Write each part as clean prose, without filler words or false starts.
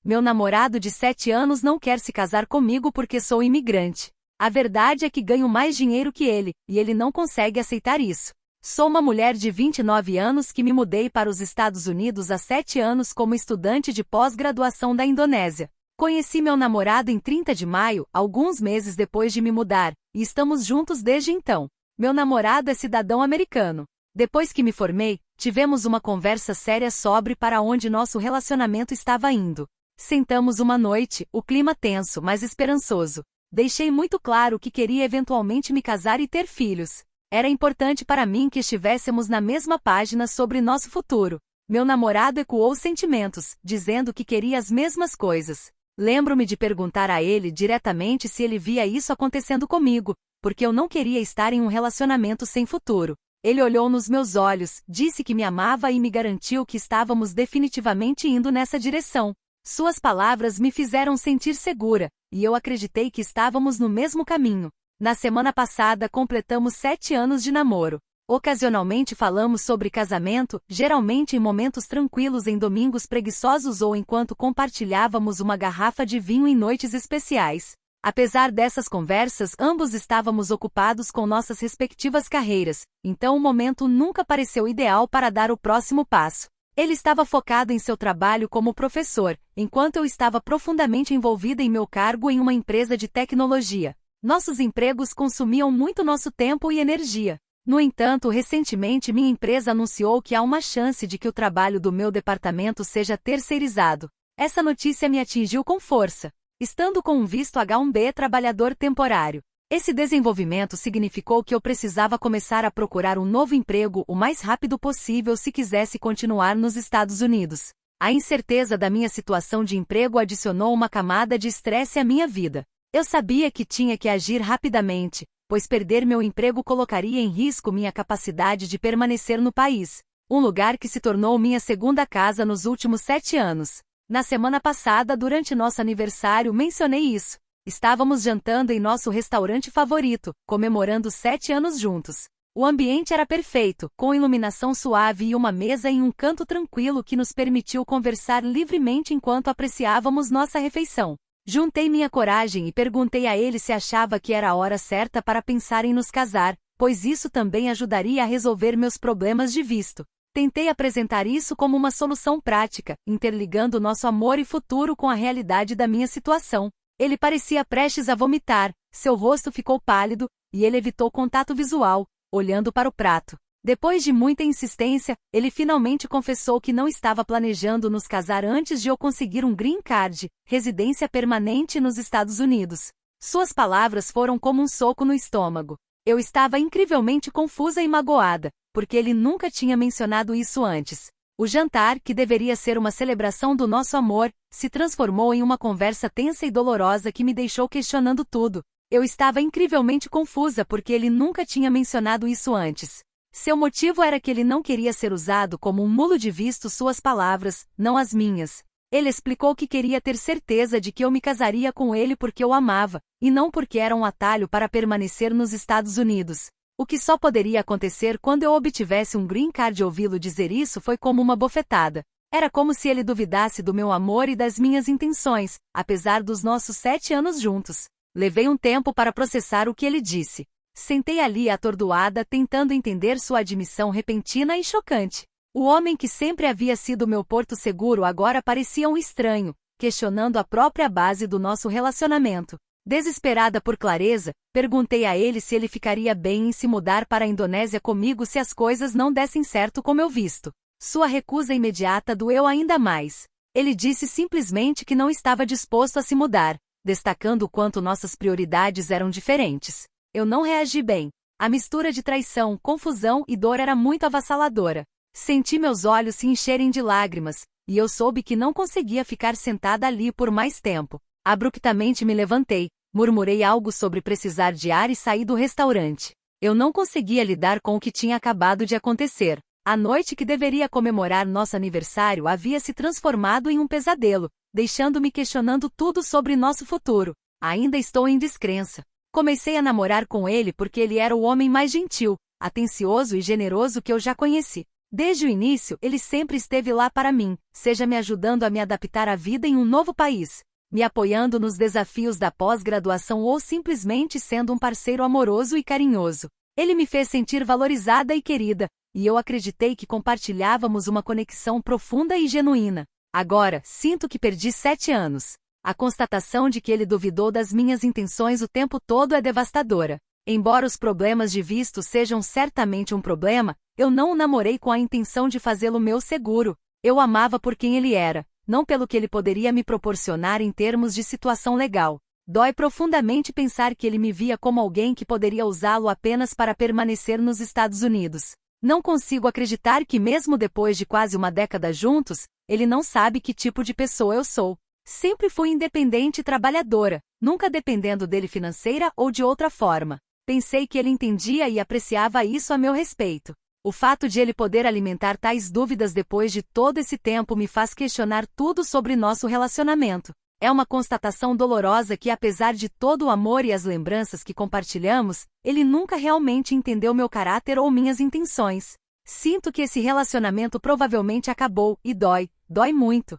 Meu namorado de 7 anos não quer se casar comigo porque sou imigrante. A verdade é que ganho mais dinheiro que ele, e ele não consegue aceitar isso. Sou uma mulher de 29 anos que me mudei para os Estados Unidos há 7 anos como estudante de pós-graduação da Indonésia. Conheci meu namorado em 30 de maio, alguns meses depois de me mudar, e estamos juntos desde então. Meu namorado é cidadão americano. Depois que me formei, tivemos uma conversa séria sobre para onde nosso relacionamento estava indo. Sentamos uma noite, o clima tenso, mas esperançoso. Deixei muito claro que queria eventualmente me casar e ter filhos. Era importante para mim que estivéssemos na mesma página sobre nosso futuro. Meu namorado ecoou sentimentos, dizendo que queria as mesmas coisas. Lembro-me de perguntar a ele diretamente se ele via isso acontecendo comigo, porque eu não queria estar em um relacionamento sem futuro. Ele olhou nos meus olhos, disse que me amava e me garantiu que estávamos definitivamente indo nessa direção. Suas palavras me fizeram sentir segura, e eu acreditei que estávamos no mesmo caminho. Na semana passada completamos 7 anos de namoro. Ocasionalmente falamos sobre casamento, geralmente em momentos tranquilos em domingos preguiçosos ou enquanto compartilhávamos uma garrafa de vinho em noites especiais. Apesar dessas conversas, ambos estávamos ocupados com nossas respectivas carreiras, então o momento nunca pareceu ideal para dar o próximo passo. Ele estava focado em seu trabalho como professor, enquanto eu estava profundamente envolvida em meu cargo em uma empresa de tecnologia. Nossos empregos consumiam muito nosso tempo e energia. No entanto, recentemente minha empresa anunciou que há uma chance de que o trabalho do meu departamento seja terceirizado. Essa notícia me atingiu com força. Estando com um visto H-1B trabalhador temporário. Esse desenvolvimento significou que eu precisava começar a procurar um novo emprego o mais rápido possível se quisesse continuar nos Estados Unidos. A incerteza da minha situação de emprego adicionou uma camada de estresse à minha vida. Eu sabia que tinha que agir rapidamente, pois perder meu emprego colocaria em risco minha capacidade de permanecer no país, um lugar que se tornou minha segunda casa nos últimos 7 anos. Na semana passada, durante nosso aniversário, mencionei isso. Estávamos jantando em nosso restaurante favorito, comemorando 7 anos juntos. O ambiente era perfeito, com iluminação suave e uma mesa em um canto tranquilo que nos permitiu conversar livremente enquanto apreciávamos nossa refeição. Juntei minha coragem e perguntei a ele se achava que era a hora certa para pensar em nos casar, pois isso também ajudaria a resolver meus problemas de visto. Tentei apresentar isso como uma solução prática, interligando nosso amor e futuro com a realidade da minha situação. Ele parecia prestes a vomitar, seu rosto ficou pálido, e ele evitou contato visual, olhando para o prato. Depois de muita insistência, ele finalmente confessou que não estava planejando nos casar antes de eu conseguir um green card, residência permanente nos Estados Unidos. Suas palavras foram como um soco no estômago. Eu estava incrivelmente confusa e magoada, porque ele nunca tinha mencionado isso antes. O jantar, que deveria ser uma celebração do nosso amor, se transformou em uma conversa tensa e dolorosa que me deixou questionando tudo. Eu estava incrivelmente confusa porque ele nunca tinha mencionado isso antes. Seu motivo era que ele não queria ser usado como um mulo de visto, suas palavras, não as minhas. Ele explicou que queria ter certeza de que eu me casaria com ele porque eu amava, e não porque era um atalho para permanecer nos Estados Unidos. O que só poderia acontecer quando eu obtivesse um green card. Ouvi-lo dizer isso foi como uma bofetada. Era como se ele duvidasse do meu amor e das minhas intenções, apesar dos nossos 7 anos juntos. Levei um tempo para processar o que ele disse. Sentei ali atordoada, tentando entender sua admissão repentina e chocante. O homem que sempre havia sido meu porto seguro agora parecia um estranho, questionando a própria base do nosso relacionamento. Desesperada por clareza, perguntei a ele se ele ficaria bem em se mudar para a Indonésia comigo se as coisas não dessem certo com meu visto. Sua recusa imediata doeu ainda mais. Ele disse simplesmente que não estava disposto a se mudar, destacando o quanto nossas prioridades eram diferentes. Eu não reagi bem. A mistura de traição, confusão e dor era muito avassaladora. Senti meus olhos se encherem de lágrimas, e eu soube que não conseguia ficar sentada ali por mais tempo. Abruptamente me levantei, murmurei algo sobre precisar de ar e saí do restaurante. Eu não conseguia lidar com o que tinha acabado de acontecer. A noite que deveria comemorar nosso aniversário havia se transformado em um pesadelo, deixando-me questionando tudo sobre nosso futuro. Ainda estou em descrença. Comecei a namorar com ele porque ele era o homem mais gentil, atencioso e generoso que eu já conheci. Desde o início, ele sempre esteve lá para mim, seja me ajudando a me adaptar à vida em um novo país, me apoiando nos desafios da pós-graduação ou simplesmente sendo um parceiro amoroso e carinhoso. Ele me fez sentir valorizada e querida, e eu acreditei que compartilhávamos uma conexão profunda e genuína. Agora, sinto que perdi 7 anos. A constatação de que ele duvidou das minhas intenções o tempo todo é devastadora. Embora os problemas de visto sejam certamente um problema, eu não o namorei com a intenção de fazê-lo meu seguro. Eu o amava por quem ele era, não pelo que ele poderia me proporcionar em termos de situação legal. Dói profundamente pensar que ele me via como alguém que poderia usá-lo apenas para permanecer nos Estados Unidos. Não consigo acreditar que mesmo depois de quase uma década juntos, ele não sabe que tipo de pessoa eu sou. Sempre fui independente e trabalhadora, nunca dependendo dele financeira ou de outra forma. Pensei que ele entendia e apreciava isso a meu respeito. O fato de ele poder alimentar tais dúvidas depois de todo esse tempo me faz questionar tudo sobre nosso relacionamento. É uma constatação dolorosa que, apesar de todo o amor e as lembranças que compartilhamos, ele nunca realmente entendeu meu caráter ou minhas intenções. Sinto que esse relacionamento provavelmente acabou e dói muito.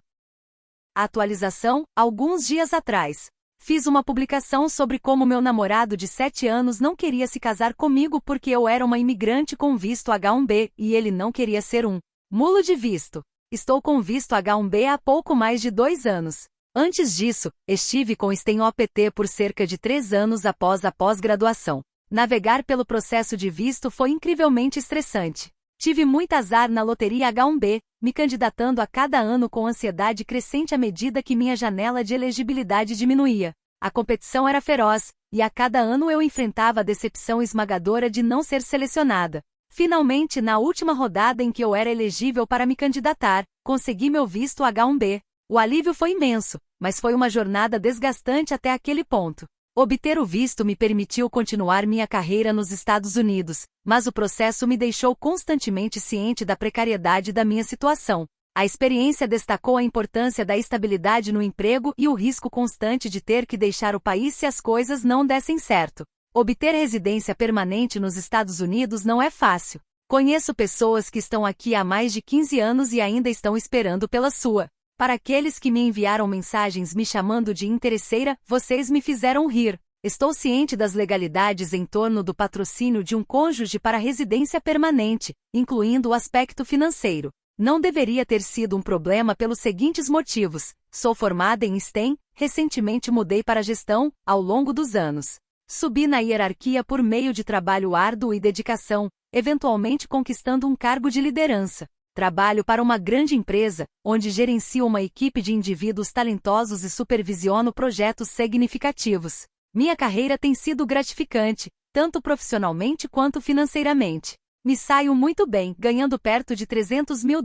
Atualização: alguns dias atrás, fiz uma publicação sobre como meu namorado de 7 anos não queria se casar comigo porque eu era uma imigrante com visto H1B e ele não queria ser um mulo de visto. Estou com visto H1B há pouco mais de 2 anos. Antes disso, estive com STEM OPT por cerca de 3 anos após a pós-graduação. Navegar pelo processo de visto foi incrivelmente estressante. Tive muito azar na loteria H1B, me candidatando a cada ano com ansiedade crescente à medida que minha janela de elegibilidade diminuía. A competição era feroz, e a cada ano eu enfrentava a decepção esmagadora de não ser selecionada. Finalmente, na última rodada em que eu era elegível para me candidatar, consegui meu visto H1B. O alívio foi imenso, mas foi uma jornada desgastante até aquele ponto. Obter o visto me permitiu continuar minha carreira nos Estados Unidos, mas o processo me deixou constantemente ciente da precariedade da minha situação. A experiência destacou a importância da estabilidade no emprego e o risco constante de ter que deixar o país se as coisas não dessem certo. Obter residência permanente nos Estados Unidos não é fácil. Conheço pessoas que estão aqui há mais de 15 anos e ainda estão esperando pela sua. Para aqueles que me enviaram mensagens me chamando de interesseira, vocês me fizeram rir. Estou ciente das legalidades em torno do patrocínio de um cônjuge para residência permanente, incluindo o aspecto financeiro. Não deveria ter sido um problema pelos seguintes motivos. Sou formada em STEM, recentemente mudei para gestão, ao longo dos anos. Subi na hierarquia por meio de trabalho árduo e dedicação, eventualmente conquistando um cargo de liderança. Trabalho para uma grande empresa, onde gerencio uma equipe de indivíduos talentosos e supervisiono projetos significativos. Minha carreira tem sido gratificante, tanto profissionalmente quanto financeiramente. Me saio muito bem, ganhando perto de $300 mil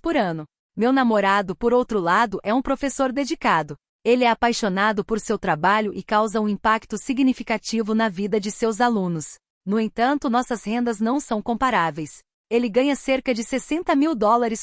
por ano. Meu namorado, por outro lado, é um professor dedicado. Ele é apaixonado por seu trabalho e causa um impacto significativo na vida de seus alunos. No entanto, nossas rendas não são comparáveis. Ele ganha cerca de $60 mil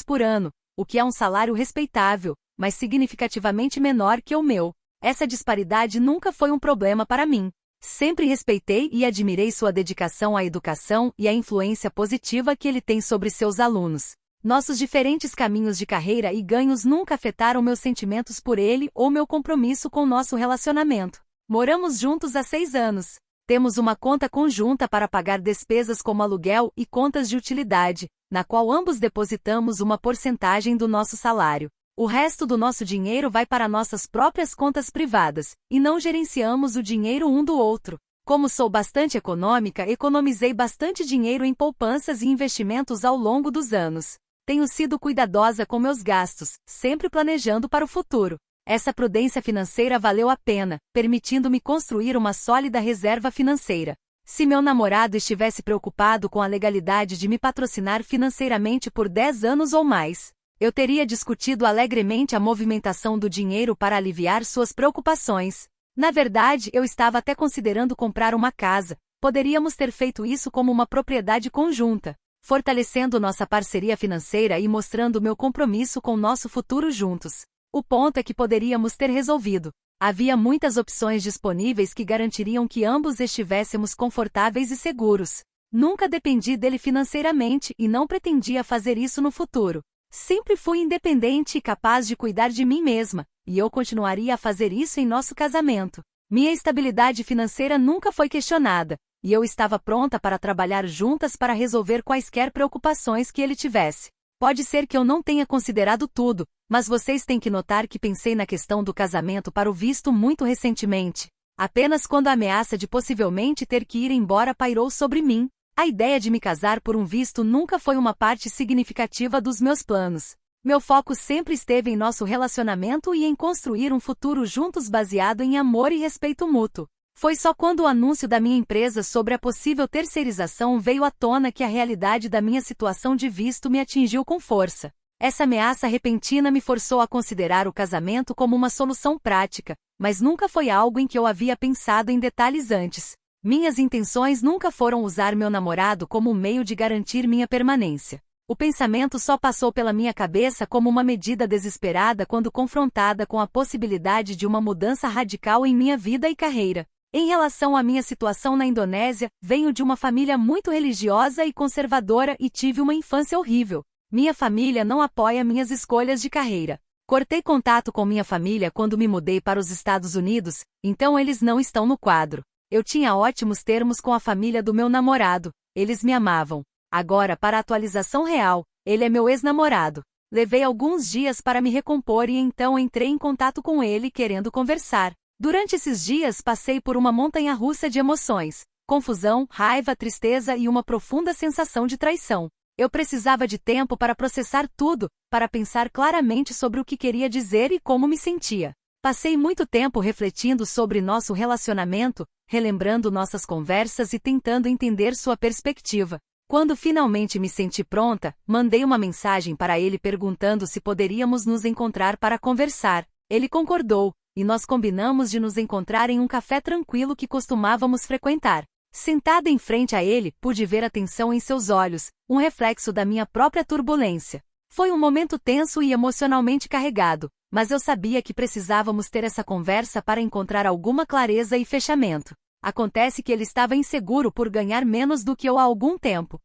por ano, o que é um salário respeitável, mas significativamente menor que o meu. Essa disparidade nunca foi um problema para mim. Sempre respeitei e admirei sua dedicação à educação e a influência positiva que ele tem sobre seus alunos. Nossos diferentes caminhos de carreira e ganhos nunca afetaram meus sentimentos por ele ou meu compromisso com nosso relacionamento. Moramos juntos há 6 anos. Temos uma conta conjunta para pagar despesas como aluguel e contas de utilidade, na qual ambos depositamos uma porcentagem do nosso salário. O resto do nosso dinheiro vai para nossas próprias contas privadas, e não gerenciamos o dinheiro um do outro. Como sou bastante econômica, economizei bastante dinheiro em poupanças e investimentos ao longo dos anos. Tenho sido cuidadosa com meus gastos, sempre planejando para o futuro. Essa prudência financeira valeu a pena, permitindo-me construir uma sólida reserva financeira. Se meu namorado estivesse preocupado com a legalidade de me patrocinar financeiramente por 10 anos ou mais, eu teria discutido alegremente a movimentação do dinheiro para aliviar suas preocupações. Na verdade, eu estava até considerando comprar uma casa. Poderíamos ter feito isso como uma propriedade conjunta, fortalecendo nossa parceria financeira e mostrando meu compromisso com nosso futuro juntos. O ponto é que poderíamos ter resolvido. Havia muitas opções disponíveis que garantiriam que ambos estivéssemos confortáveis e seguros. Nunca dependi dele financeiramente e não pretendia fazer isso no futuro. Sempre fui independente e capaz de cuidar de mim mesma, e eu continuaria a fazer isso em nosso casamento. Minha estabilidade financeira nunca foi questionada, e eu estava pronta para trabalhar juntas para resolver quaisquer preocupações que ele tivesse. Pode ser que eu não tenha considerado tudo, mas vocês têm que notar que pensei na questão do casamento para o visto muito recentemente. Apenas quando a ameaça de possivelmente ter que ir embora pairou sobre mim. A ideia de me casar por um visto nunca foi uma parte significativa dos meus planos. Meu foco sempre esteve em nosso relacionamento e em construir um futuro juntos baseado em amor e respeito mútuo. Foi só quando o anúncio da minha empresa sobre a possível terceirização veio à tona que a realidade da minha situação de visto me atingiu com força. Essa ameaça repentina me forçou a considerar o casamento como uma solução prática, mas nunca foi algo em que eu havia pensado em detalhes antes. Minhas intenções nunca foram usar meu namorado como um meio de garantir minha permanência. O pensamento só passou pela minha cabeça como uma medida desesperada quando confrontada com a possibilidade de uma mudança radical em minha vida e carreira. Em relação à minha situação na Indonésia, venho de uma família muito religiosa e conservadora e tive uma infância horrível. Minha família não apoia minhas escolhas de carreira. Cortei contato com minha família quando me mudei para os Estados Unidos, então eles não estão no quadro. Eu tinha ótimos termos com a família do meu namorado, eles me amavam. Agora, para a atualização real, ele é meu ex-namorado. Levei alguns dias para me recompor e então entrei em contato com ele querendo conversar. Durante esses dias passei por uma montanha-russa de emoções, confusão, raiva, tristeza e uma profunda sensação de traição. Eu precisava de tempo para processar tudo, para pensar claramente sobre o que queria dizer e como me sentia. Passei muito tempo refletindo sobre nosso relacionamento, relembrando nossas conversas e tentando entender sua perspectiva. Quando finalmente me senti pronta, mandei uma mensagem para ele perguntando se poderíamos nos encontrar para conversar. Ele concordou, e nós combinamos de nos encontrar em um café tranquilo que costumávamos frequentar. Sentada em frente a ele, pude ver a tensão em seus olhos, um reflexo da minha própria turbulência. Foi um momento tenso e emocionalmente carregado, mas eu sabia que precisávamos ter essa conversa para encontrar alguma clareza e fechamento. Acontece que ele estava inseguro por ganhar menos do que eu há algum tempo.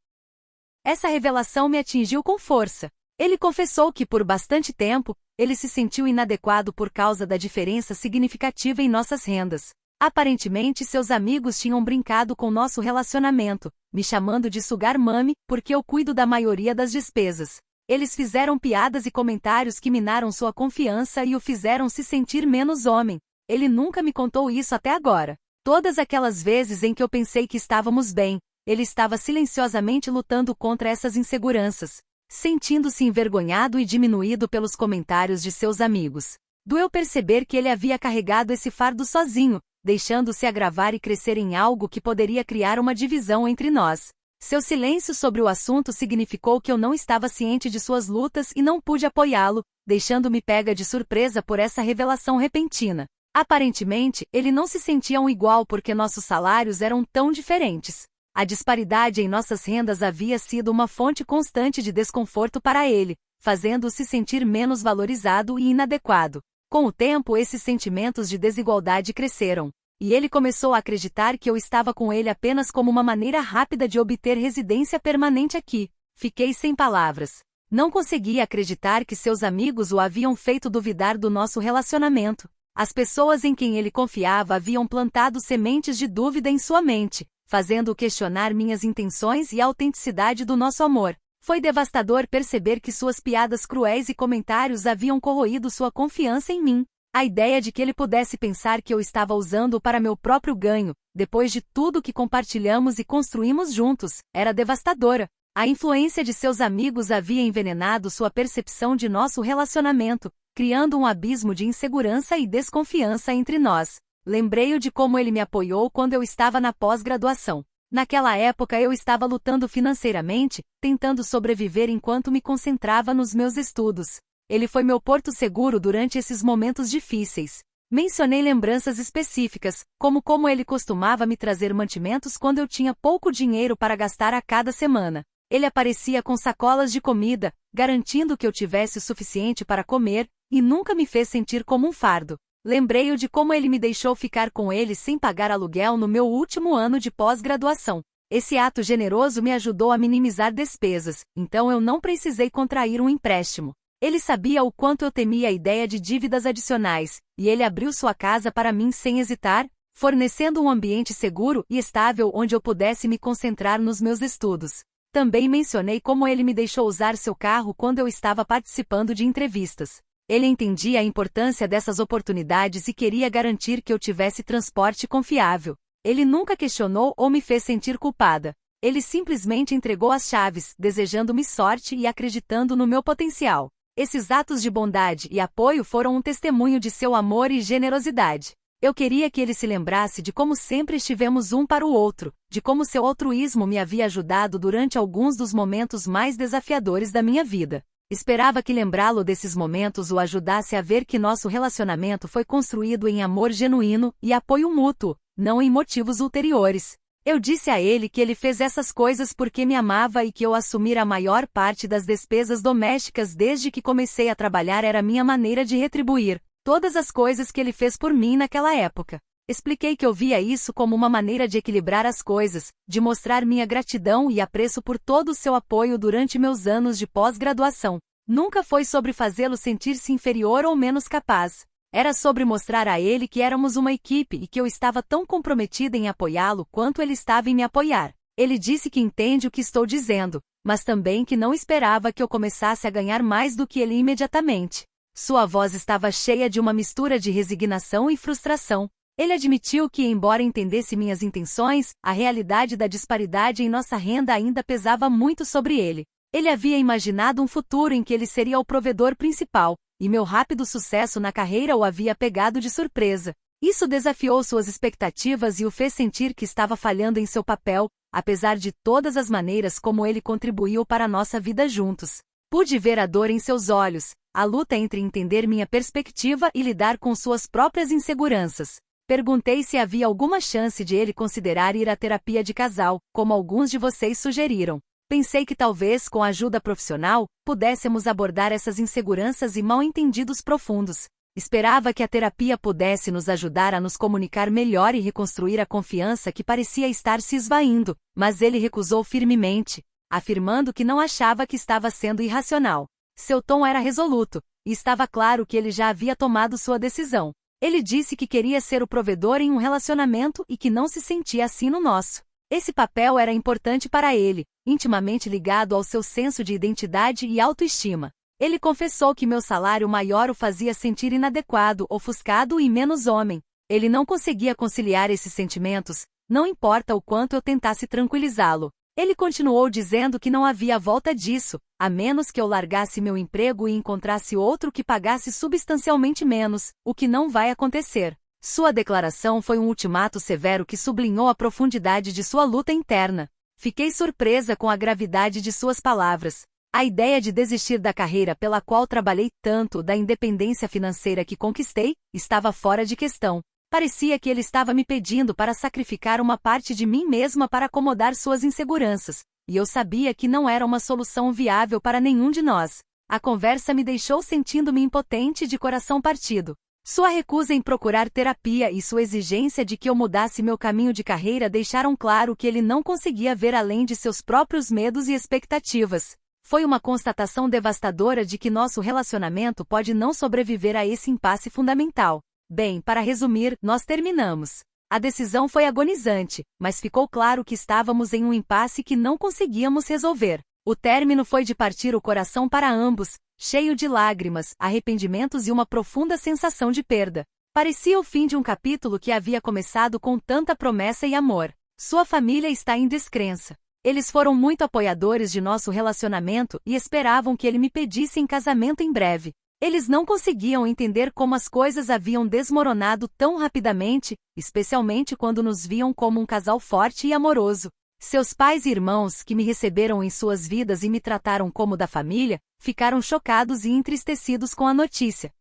Essa revelação me atingiu com força. Ele confessou que por bastante tempo, ele se sentiu inadequado por causa da diferença significativa em nossas rendas. Aparentemente seus amigos tinham brincado com nosso relacionamento, me chamando de sugar mummy, porque eu cuido da maioria das despesas. Eles fizeram piadas e comentários que minaram sua confiança e o fizeram se sentir menos homem. Ele nunca me contou isso até agora. Todas aquelas vezes em que eu pensei que estávamos bem, ele estava silenciosamente lutando contra essas inseguranças, sentindo-se envergonhado e diminuído pelos comentários de seus amigos. Doeu perceber que ele havia carregado esse fardo sozinho, deixando-se agravar e crescer em algo que poderia criar uma divisão entre nós. Seu silêncio sobre o assunto significou que eu não estava ciente de suas lutas e não pude apoiá-lo, deixando-me pega de surpresa por essa revelação repentina. Aparentemente, ele não se sentia igual porque nossos salários eram tão diferentes. A disparidade em nossas rendas havia sido uma fonte constante de desconforto para ele, fazendo-o se sentir menos valorizado e inadequado. Com o tempo, esses sentimentos de desigualdade cresceram, e ele começou a acreditar que eu estava com ele apenas como uma maneira rápida de obter residência permanente aqui. Fiquei sem palavras. Não conseguia acreditar que seus amigos o haviam feito duvidar do nosso relacionamento. As pessoas em quem ele confiava haviam plantado sementes de dúvida em sua mente, fazendo-o questionar minhas intenções e a autenticidade do nosso amor. Foi devastador perceber que suas piadas cruéis e comentários haviam corroído sua confiança em mim. A ideia de que ele pudesse pensar que eu estava usando-o para meu próprio ganho, depois de tudo que compartilhamos e construímos juntos, era devastadora. A influência de seus amigos havia envenenado sua percepção de nosso relacionamento, criando um abismo de insegurança e desconfiança entre nós. Lembrei-o de como ele me apoiou quando eu estava na pós-graduação. Naquela época eu estava lutando financeiramente, tentando sobreviver enquanto me concentrava nos meus estudos. Ele foi meu porto seguro durante esses momentos difíceis. Mencionei lembranças específicas, como ele costumava me trazer mantimentos quando eu tinha pouco dinheiro para gastar a cada semana. Ele aparecia com sacolas de comida, garantindo que eu tivesse o suficiente para comer, e nunca me fez sentir como um fardo. Lembrei-o de como ele me deixou ficar com ele sem pagar aluguel no meu último ano de pós-graduação. Esse ato generoso me ajudou a minimizar despesas, então eu não precisei contrair um empréstimo. Ele sabia o quanto eu temia a ideia de dívidas adicionais, e ele abriu sua casa para mim sem hesitar, fornecendo um ambiente seguro e estável onde eu pudesse me concentrar nos meus estudos. Também mencionei como ele me deixou usar seu carro quando eu estava participando de entrevistas. Ele entendia a importância dessas oportunidades e queria garantir que eu tivesse transporte confiável. Ele nunca questionou ou me fez sentir culpada. Ele simplesmente entregou as chaves, desejando-me sorte e acreditando no meu potencial. Esses atos de bondade e apoio foram um testemunho de seu amor e generosidade. Eu queria que ele se lembrasse de como sempre estivemos um para o outro, de como seu altruísmo me havia ajudado durante alguns dos momentos mais desafiadores da minha vida. Esperava que lembrá-lo desses momentos o ajudasse a ver que nosso relacionamento foi construído em amor genuíno e apoio mútuo, não em motivos ulteriores. Eu disse a ele que ele fez essas coisas porque me amava e que eu assumir a maior parte das despesas domésticas desde que comecei a trabalhar era minha maneira de retribuir todas as coisas que ele fez por mim naquela época. Expliquei que eu via isso como uma maneira de equilibrar as coisas, de mostrar minha gratidão e apreço por todo o seu apoio durante meus anos de pós-graduação. Nunca foi sobre fazê-lo sentir-se inferior ou menos capaz. Era sobre mostrar a ele que éramos uma equipe e que eu estava tão comprometida em apoiá-lo quanto ele estava em me apoiar. Ele disse que entende o que estou dizendo, mas também que não esperava que eu começasse a ganhar mais do que ele imediatamente. Sua voz estava cheia de uma mistura de resignação e frustração. Ele admitiu que, embora entendesse minhas intenções, a realidade da disparidade em nossa renda ainda pesava muito sobre ele. Ele havia imaginado um futuro em que ele seria o provedor principal, e meu rápido sucesso na carreira o havia pegado de surpresa. Isso desafiou suas expectativas e o fez sentir que estava falhando em seu papel, apesar de todas as maneiras como ele contribuiu para a nossa vida juntos. Pude ver a dor em seus olhos, a luta entre entender minha perspectiva e lidar com suas próprias inseguranças. Perguntei se havia alguma chance de ele considerar ir à terapia de casal, como alguns de vocês sugeriram. Pensei que talvez, com ajuda profissional, pudéssemos abordar essas inseguranças e mal-entendidos profundos. Esperava que a terapia pudesse nos ajudar a nos comunicar melhor e reconstruir a confiança que parecia estar se esvaindo, mas ele recusou firmemente, afirmando que não achava que estava sendo irracional. Seu tom era resoluto, e estava claro que ele já havia tomado sua decisão. Ele disse que queria ser o provedor em um relacionamento e que não se sentia assim no nosso. Esse papel era importante para ele, intimamente ligado ao seu senso de identidade e autoestima. Ele confessou que meu salário maior o fazia sentir inadequado, ofuscado e menos homem. Ele não conseguia conciliar esses sentimentos, não importa o quanto eu tentasse tranquilizá-lo. Ele continuou dizendo que não havia volta disso, a menos que eu largasse meu emprego e encontrasse outro que pagasse substancialmente menos, o que não vai acontecer. Sua declaração foi um ultimato severo que sublinhou a profundidade de sua luta interna. Fiquei surpresa com a gravidade de suas palavras. A ideia de desistir da carreira pela qual trabalhei tanto, da independência financeira que conquistei, estava fora de questão. Parecia que ele estava me pedindo para sacrificar uma parte de mim mesma para acomodar suas inseguranças, e eu sabia que não era uma solução viável para nenhum de nós. A conversa me deixou sentindo-me impotente e de coração partido. Sua recusa em procurar terapia e sua exigência de que eu mudasse meu caminho de carreira deixaram claro que ele não conseguia ver além de seus próprios medos e expectativas. Foi uma constatação devastadora de que nosso relacionamento pode não sobreviver a esse impasse fundamental. Bem, para resumir, nós terminamos. A decisão foi agonizante, mas ficou claro que estávamos em um impasse que não conseguíamos resolver. O término foi de partir o coração para ambos, cheio de lágrimas, arrependimentos e uma profunda sensação de perda. Parecia o fim de um capítulo que havia começado com tanta promessa e amor. Sua família está em descrença. Eles foram muito apoiadores de nosso relacionamento e esperavam que ele me pedisse em casamento em breve. Eles não conseguiam entender como as coisas haviam desmoronado tão rapidamente, especialmente quando nos viam como um casal forte e amoroso. Seus pais e irmãos, que me receberam em suas vidas e me trataram como da família, ficaram chocados e entristecidos com a notícia.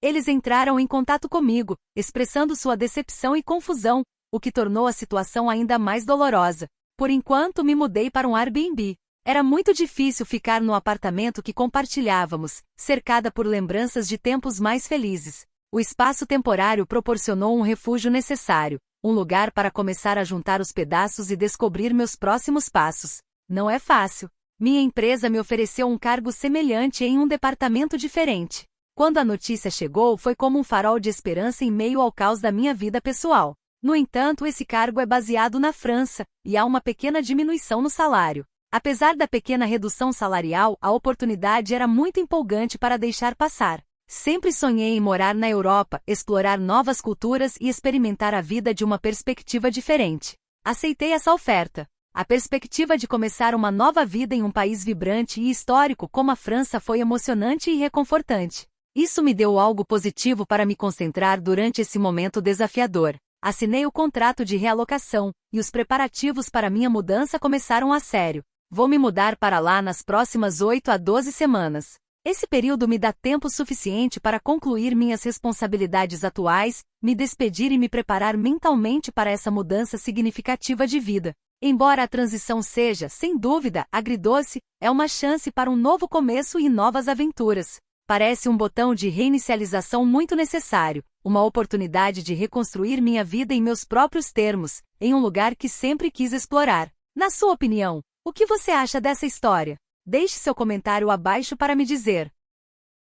Eles entraram em contato comigo, expressando sua decepção e confusão, o que tornou a situação ainda mais dolorosa. Por enquanto me mudei para um Airbnb. Era muito difícil ficar no apartamento que compartilhávamos, cercada por lembranças de tempos mais felizes. O espaço temporário proporcionou um refúgio necessário, um lugar para começar a juntar os pedaços e descobrir meus próximos passos. Não é fácil. Minha empresa me ofereceu um cargo semelhante em um departamento diferente. Quando a notícia chegou, foi como um farol de esperança em meio ao caos da minha vida pessoal. No entanto, esse cargo é baseado na França, e há uma pequena diminuição no salário. Apesar da pequena redução salarial, a oportunidade era muito empolgante para deixar passar. Sempre sonhei em morar na Europa, explorar novas culturas e experimentar a vida de uma perspectiva diferente. Aceitei essa oferta. A perspectiva de começar uma nova vida em um país vibrante e histórico como a França foi emocionante e reconfortante. Isso me deu algo positivo para me concentrar durante esse momento desafiador. Assinei o contrato de realocação, e os preparativos para minha mudança começaram a sério. Vou me mudar para lá nas próximas 8 a 12 semanas. Esse período me dá tempo suficiente para concluir minhas responsabilidades atuais, me despedir e me preparar mentalmente para essa mudança significativa de vida. Embora a transição seja, sem dúvida, agridoce, é uma chance para um novo começo e novas aventuras. Parece um botão de reinicialização muito necessário, uma oportunidade de reconstruir minha vida em meus próprios termos, em um lugar que sempre quis explorar. Na sua opinião, o que você acha dessa história? Deixe seu comentário abaixo para me dizer.